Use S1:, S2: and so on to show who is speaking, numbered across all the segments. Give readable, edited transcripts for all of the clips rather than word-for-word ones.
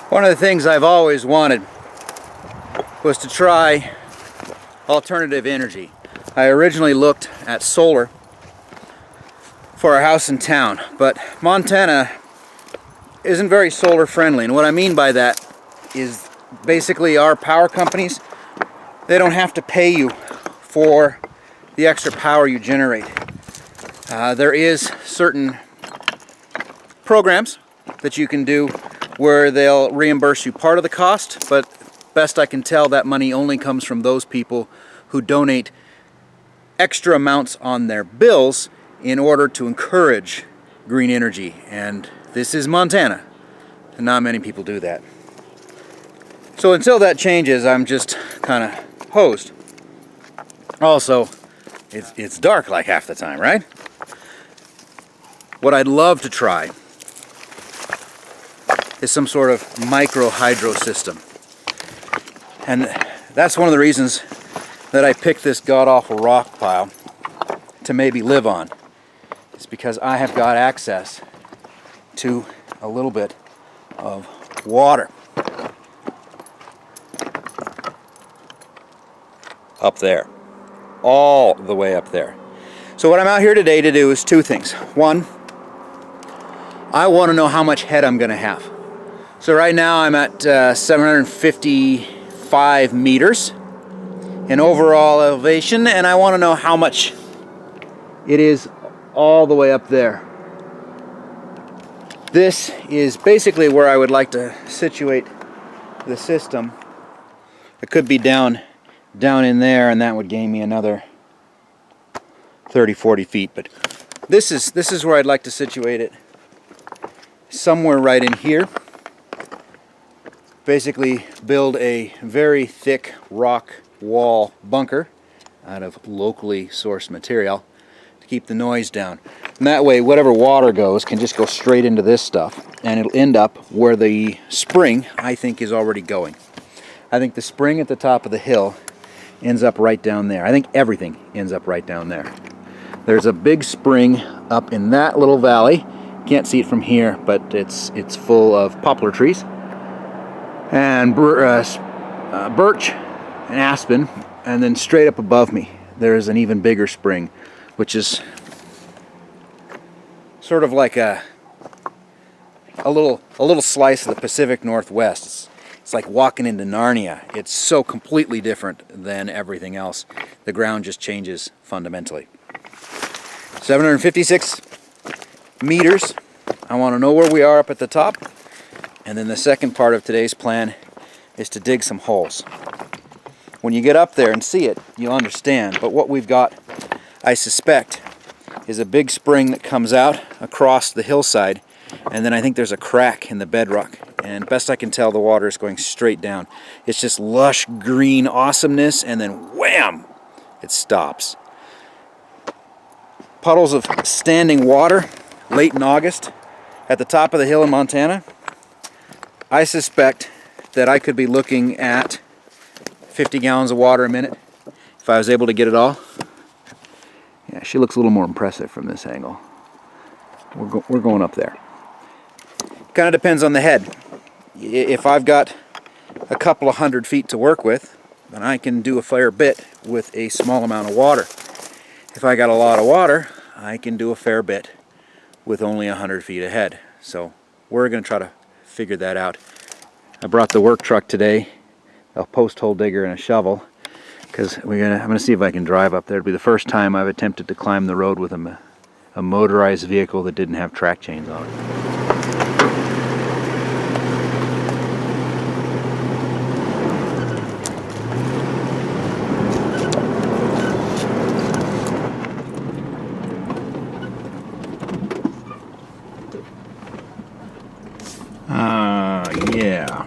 S1: One of the things I've always wanted was to try alternative energy. I originally looked at solar for our house in town, but Montana isn't very solar friendly, and what I mean by that is basically our power companies, they don't have to pay you for the extra power you generate. There is certain programs that you can do where they'll reimburse you part of the cost, but best I can tell, that money only comes from those people who donate extra amounts on their bills in order to encourage green energy. And this is Montana, and not many people do that. So until that changes, I'm just kind of hosed. Also, it's dark like half the time, right? What I'd love to try is some sort of micro hydro system. And that's one of the reasons that I picked this god-awful rock pile to maybe live on. It's because I have got access to a little bit of water up there, all the way up there. So what I'm out here today to do is two things. One, I want to know how much head I'm going to have. So right now I'm at 755 meters in overall elevation, and I want to know how much it is all the way up there. This is basically where I would like to situate the system. It could be down in there, and that would gain me another 30-40 feet, but this is where I'd like to situate it, somewhere right in here. Basically build a very thick rock wall bunker out of locally sourced material to keep the noise down. And that way whatever water goes can just go straight into this stuff, and it'll end up where the spring, I think, is already going. I think the spring at the top of the hill ends up right down there. I think everything ends up right down there. There's a big spring up in that little valley. Can't see it from here, but it's full of poplar trees and birch and aspen, and then straight up above me there's an even bigger spring, which is sort of like a little slice of the Pacific Northwest. It's like walking into Narnia. It's so completely different than everything else. The ground just changes fundamentally. 756 meters. I want to know where we are up at the top. And then the second part of today's plan is to dig some holes. When you get up there and see it, you'll understand. But what we've got, I suspect, is a big spring that comes out across the hillside, and then I think there's a crack in the bedrock. And best I can tell, the water is going straight down. It's just lush green awesomeness, and then wham! It stops. Puddles of standing water late in August at the top of the hill in Montana. I suspect that I could be looking at 50 gallons of water a minute if I was able to get it all. Yeah, she looks a little more impressive from this angle. We're going up there. Kind of depends on the head. If I've got a couple of 100 feet to work with, then I can do a fair bit with a small amount of water. If I got a lot of water, I can do a fair bit with only 100 feet ahead. So we're going to try to figure that out. I brought the work truck today, a post hole digger and a shovel, because I'm going to see if I can drive up there. It'll be the first time I've attempted to climb the road with a motorized vehicle that didn't have track chains on it. Yeah.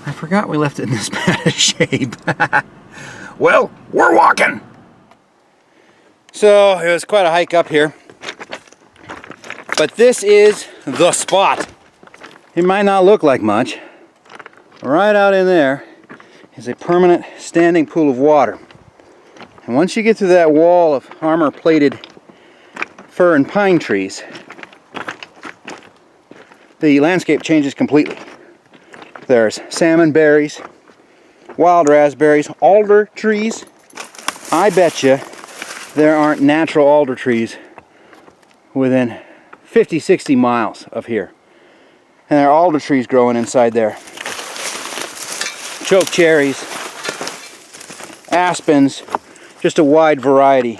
S1: I forgot we left it in this bad of shape. Well, we're walking. So it was quite a hike up here, but this is the spot. It might not look like much. Right out in there is a permanent standing pool of water. And once you get through that wall of armor-plated fir and pine trees, the landscape changes completely. There's salmon berries, wild raspberries, alder trees. I bet you there aren't natural alder trees within 50, 60 miles of here. And there are alder trees growing inside there. Choke cherries, aspens, just a wide variety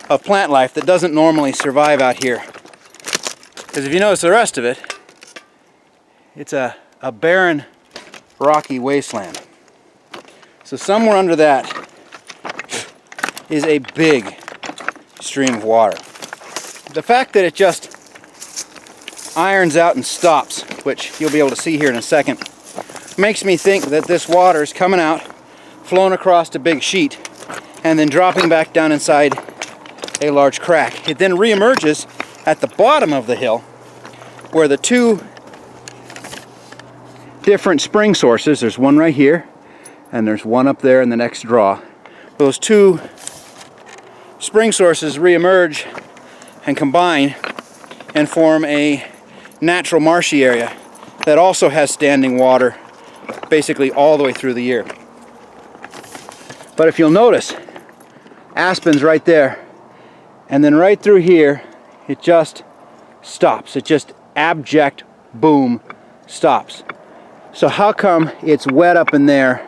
S1: of plant life that doesn't normally survive out here. Because if you notice the rest of it, it's a barren, rocky wasteland. So somewhere under that is a big stream of water. The fact that it just irons out and stops, which you'll be able to see here in a second, makes me think that this water is coming out, flowing across a big sheet, and then dropping back down inside a large crack. It then reemerges at the bottom of the hill, where the two different spring sources, there's one right here, and there's one up there in the next draw. Those two spring sources reemerge and combine and form a natural marshy area that also has standing water basically all the way through the year. But if you'll notice, aspen's right there, and then right through here it just stops. It just abject boom stops. So how come it's wet up in there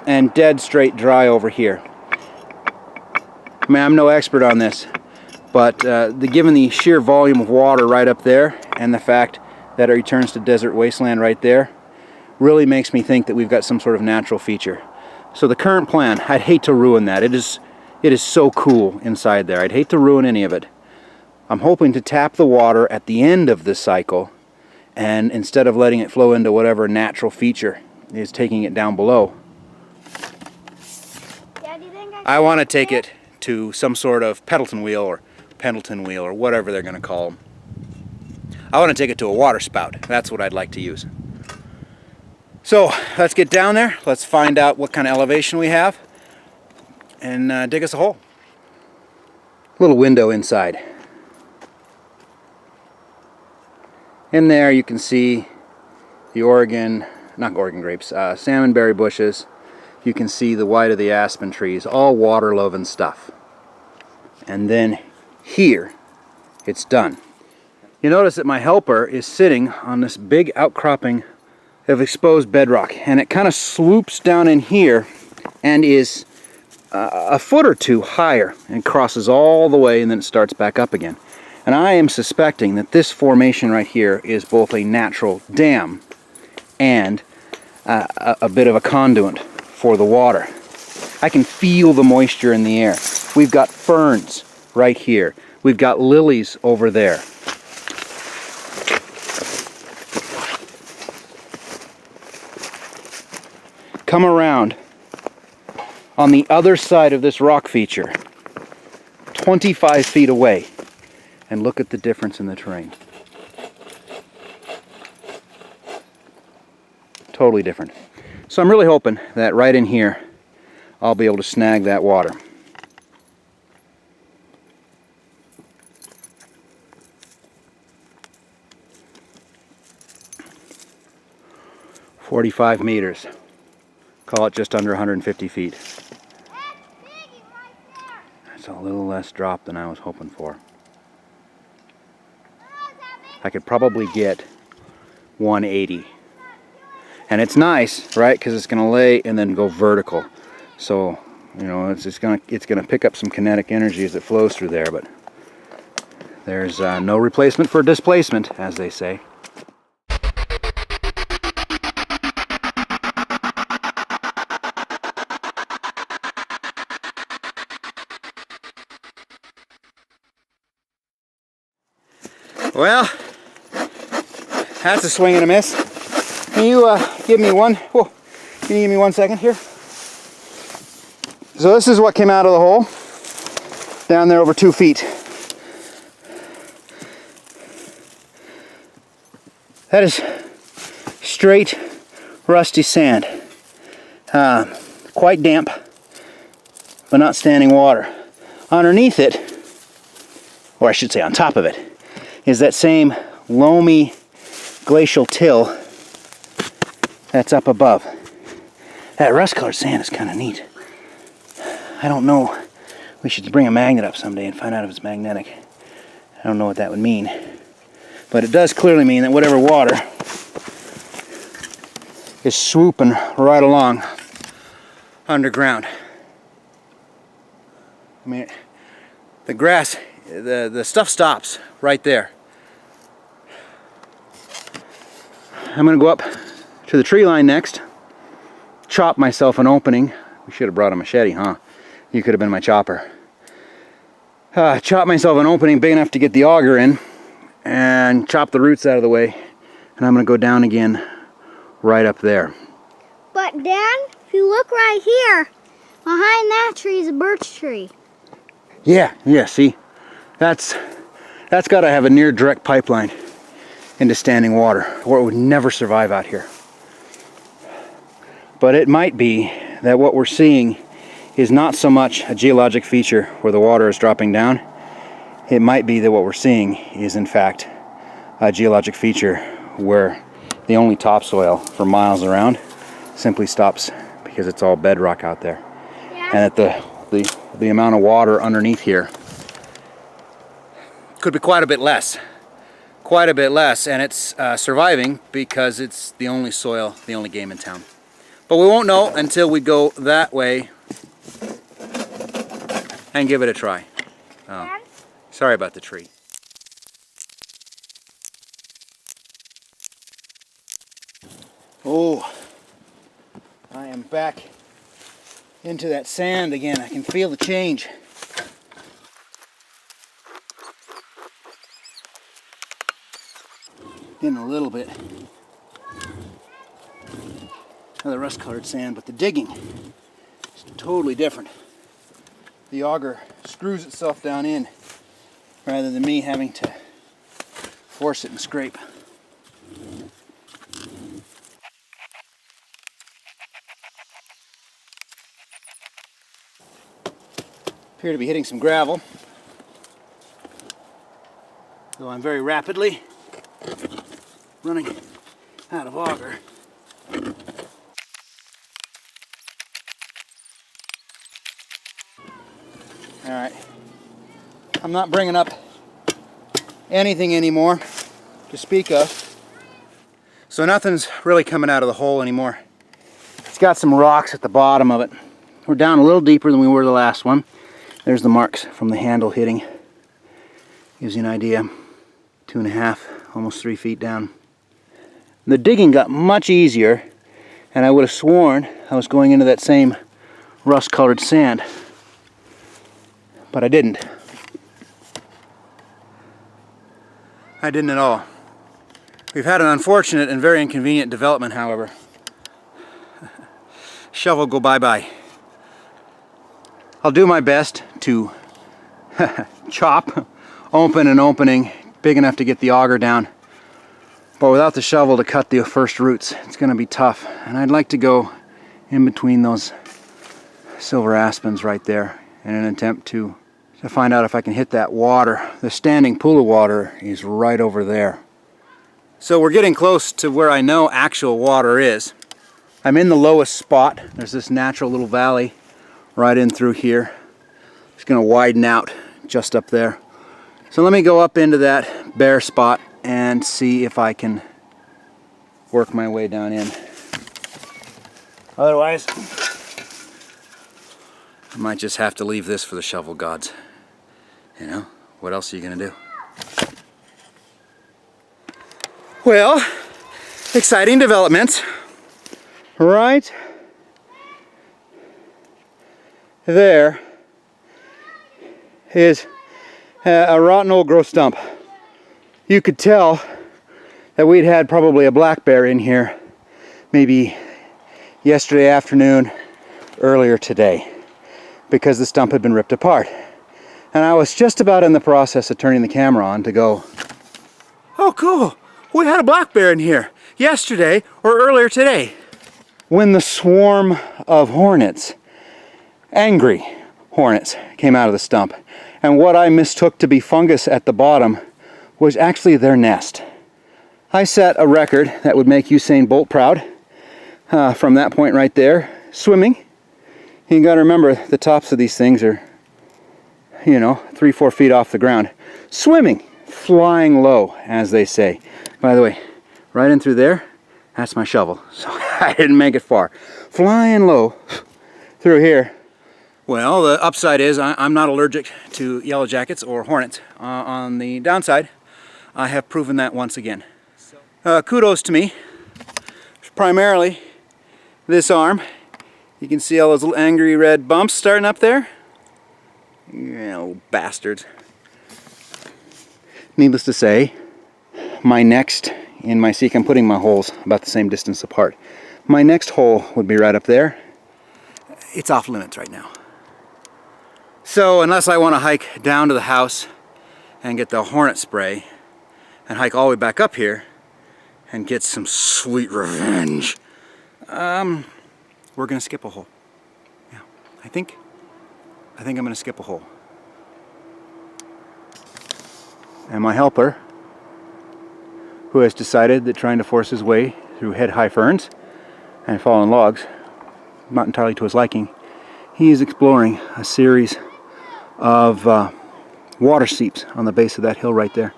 S1: and dead straight dry over here? I mean, I'm no expert on this, but given the sheer volume of water right up there and the fact that it returns to desert wasteland right there, really makes me think that we've got some sort of natural feature. So the current plan, I'd hate to ruin that. It is so cool inside there. I'd hate to ruin any of it. I'm hoping to tap the water at the end of this cycle, and instead of letting it flow into whatever natural feature is taking it down below, I want to take it to some sort of Pendleton wheel or whatever they're going to call them. I want to take it to a water spout. That's what I'd like to use. So let's get down there. Let's find out what kind of elevation we have and dig us a hole. Little window inside. In there you can see the not Oregon grapes, salmonberry bushes. You can see the white of the aspen trees, all water-loving stuff. And then here, it's done. You notice that my helper is sitting on this big outcropping of exposed bedrock, and it kind of swoops down in here and is a foot or two higher and crosses all the way, and then it starts back up again. And I am suspecting that this formation right here is both a natural dam and a bit of a conduit for the water. I can feel the moisture in the air. We've got ferns right here. We've got lilies over there. Come around on the other side of this rock feature, 25 feet away, and look at the difference in the terrain. Totally different. So I'm really hoping that right in here I'll be able to snag that water. "45 meters. Call it just under 150 feet. That's a little less drop than I was hoping for. I could probably get 180. And it's nice, right? Because it's going to lay and then go vertical. So, you know, it's going to pick up some kinetic energy as it flows through there. But there's no replacement for displacement, as they say. Well, that's a swing and a miss. Can you give me one? Whoa, can you give me 1 second here? So this is what came out of the hole, down there over 2 feet. That is straight rusty sand. quite damp, but not standing water. Underneath it, or I should say on top of it, is that same loamy glacial till that's up above. That rust-colored sand is kind of neat. I don't know. We should bring a magnet up someday and find out if it's magnetic. I don't know what that would mean. But it does clearly mean that whatever water is swooping right along underground. I mean, the grass, the stuff stops right there. I'm going to go up to the tree line next, chop myself an opening. We should have brought a machete, huh? You could have been my chopper. Chop myself an opening big enough to get the auger in, and chop the roots out of the way, and I'm going to go down again right up there.
S2: But Dan, if you look right here, behind that tree is a birch tree.
S1: Yeah, see? That's got to have a near direct pipeline into standing water, or it would never survive out here. But it might be that what we're seeing is not so much a geologic feature where the water is dropping down. It might be that what we're seeing is in fact a geologic feature where the only topsoil for miles around simply stops because it's all bedrock out there.
S2: Yeah.
S1: And that the amount of water underneath here could be quite a bit less. And it's surviving because it's the only soil, the only game in town. But we won't know until we go that way and give it a try. Oh, sorry about the tree. Oh, I am back into that sand again. I can feel the change. In a little bit. Another rust-colored sand, but the digging is totally different. The auger screws itself down in rather than me having to force it and scrape. Appear to be hitting some gravel, though I'm very rapidly running out of auger. All right, I'm not bringing up anything anymore to speak of. So nothing's really coming out of the hole anymore. It's got some rocks at the bottom of it. We're down a little deeper than we were the last one. There's the marks from the handle hitting. Gives you an idea. 2.5, almost 3 feet down. The digging got much easier, and I would have sworn I was going into that same rust-colored sand. But I didn't. I didn't at all. We've had an unfortunate and very inconvenient development, however. Shovel go bye-bye. I'll do my best to chop open an opening big enough to get the auger down. But without the shovel to cut the first roots, it's going to be tough. And I'd like to go in between those silver aspens right there in an attempt to find out if I can hit that water. The standing pool of water is right over there. So we're getting close to where I know actual water is. I'm in the lowest spot. There's this natural little valley right in through here. It's going to widen out just up there. So let me go up into that bare spot and see if I can work my way down in. Otherwise, I might just have to leave this for the shovel gods. You know, what else are you going to do? Well, exciting developments. Right there is a rotten old growth stump. You could tell that we'd had probably a black bear in here maybe yesterday afternoon, earlier today, because the stump had been ripped apart. And I was just about in the process of turning the camera on to go, oh cool, we had a black bear in here yesterday or earlier today. when the swarm of hornets, angry hornets, came out of the stump. And what I mistook to be fungus at the bottom was actually their nest. I set a record that would make Usain Bolt proud from that point right there. Swimming. You gotta remember, the tops of these things are, 3-4 feet off the ground. Swimming, flying low, as they say. By the way, right in through there, that's my shovel. So I didn't make it far. Flying low through here. Well, the upside is I'm not allergic to yellow jackets or hornets. On the downside, I have proven that once again. Kudos to me. Primarily this arm. You can see all those little angry red bumps starting up there. Yeah, little bastards. Needless to say, my next in my seek, I'm putting my holes about the same distance apart. My next hole would be right up there. It's off limits right now. So unless I want to hike down to the house and get the hornet spray and hike all the way back up here and get some sweet revenge, we're gonna skip a hole. Yeah, I think I'm gonna skip a hole. And my helper, who has decided that trying to force his way through head-high ferns and fallen logs, not entirely to his liking, he is exploring a series of water seeps on the base of that hill right there,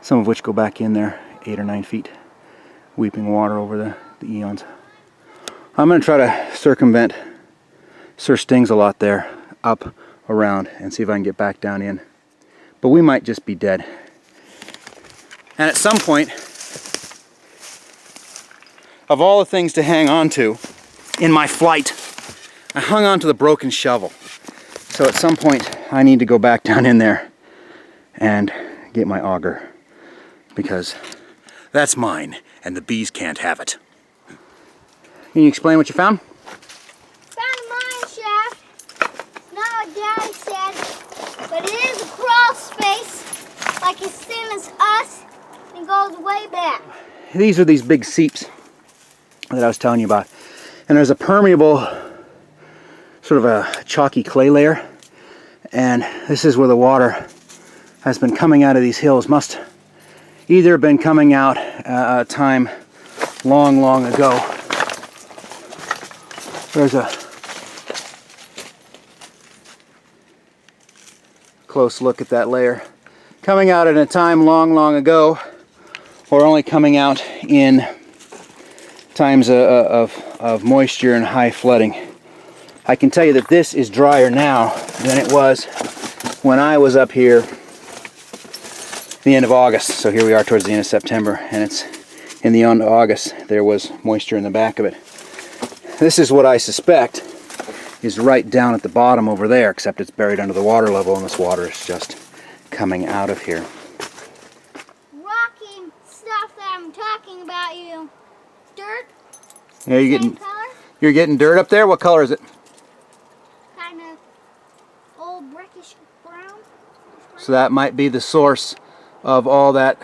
S1: some of which go back in there 8 or 9 feet, weeping water over the eons. I'm going to try to circumvent Sir Stings a lot there, up, around, and see if I can get back down in. But we might just be dead. And at some point, of all the things to hang on to in my flight, I hung on to the broken shovel. So at some point, I need to go back down in there and get my auger, because that's mine and the bees can't have it. Can you explain what you found?
S2: Found a mine shaft. Not what Daddy said, but it is a crawl space, like as thin as us, and goes way back.
S1: These are these big seeps that I was telling you about. And there's a permeable, sort of a chalky clay layer. And this is where the water has been coming out of these hills. Must either have been coming out a time long, long ago. There's a close look at that layer. Coming out at a time long, long ago, or only coming out in times of moisture and high flooding. I can tell you that this is drier now than it was when I was up here the end of August. So here we are towards the end of September, and it's in the end of August. There was moisture in the back of it. This is what I suspect is right down at the bottom over there, except it's buried under the water level, and this water is just coming out of here.
S2: Rocky stuff that I'm talking about, you. Dirt.
S1: Yeah, you're getting dirt up there? What color is it?
S2: Kind of old brickish brown.
S1: So that might be the source of all that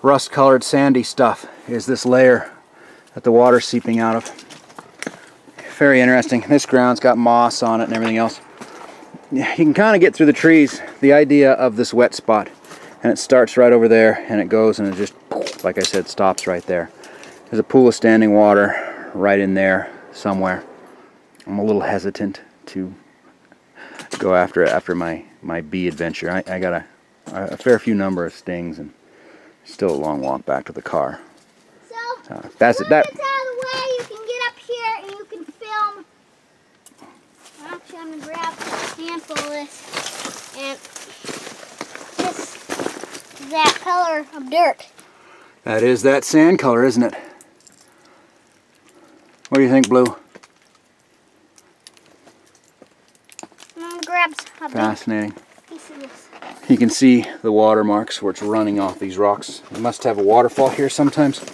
S1: rust-colored sandy stuff, is this layer that the water's seeping out of. Very interesting. This ground's got moss on it and everything else. You can kind of get through the trees the idea of this wet spot, and it starts right over there and it goes and it just, like I said, stops right there. There's a pool of standing water right in there somewhere. I'm a little hesitant to go after my bee adventure. I got a fair few number of stings and still a long walk back to the car.
S2: So
S1: that's it. That.
S2: Out of the way, you can get up here and you can film. Actually, I'm gonna grab a handful of this, and this is that color of dirt.
S1: That is that sand color, isn't it? What do you think, Blue?
S2: I'm gonna grab a
S1: Fascinating.
S2: piece of this.
S1: You can see the water marks where it's running off these rocks. You must have a waterfall here sometimes.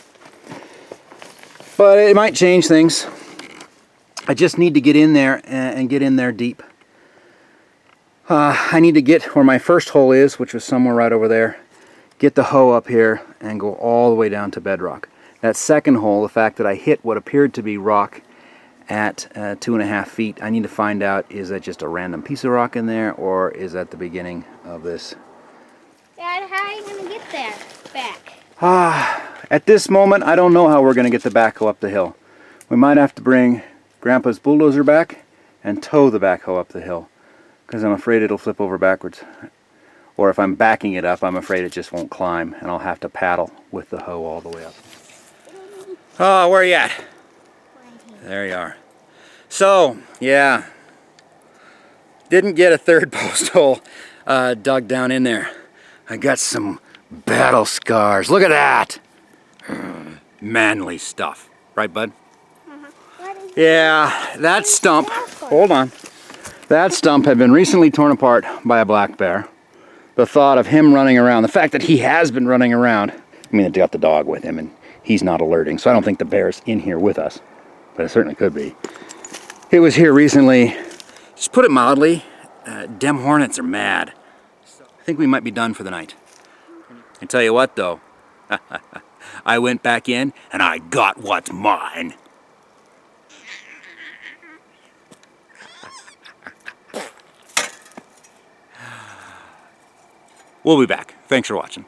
S1: But it might change things. I just need to get in there and get in there deep. I need to get where my first hole is, which was somewhere right over there. Get the hoe up here and go all the way down to bedrock. That second hole, the fact that I hit what appeared to be rock at 2.5 feet, I need to find out, is that just a random piece of rock in there, or is that the beginning of this?
S2: Dad, how are you going to get there back?
S1: At this moment, I don't know how we're going to get the backhoe up the hill. We might have to bring Grandpa's bulldozer back and tow the backhoe up the hill, because I'm afraid it'll flip over backwards. Or if I'm backing it up, I'm afraid it just won't climb, and I'll have to paddle with the hoe all the way up. Oh, where are you at? There you are. So, yeah, didn't get a third post hole dug down in there. I got some battle scars. Look at that! Manly stuff. Right, bud? Yeah, that stump, hold on. That stump had been recently torn apart by a black bear. The thought of him running around, the fact that he has been running around, I mean, they got the dog with him and he's not alerting, so I don't think the bear's in here with us, but it certainly could be. It was here recently. Just put it mildly, dem hornets are mad. I think we might be done for the night. I tell you what though, I went back in and I got what's mine. We'll be back. Thanks for watching.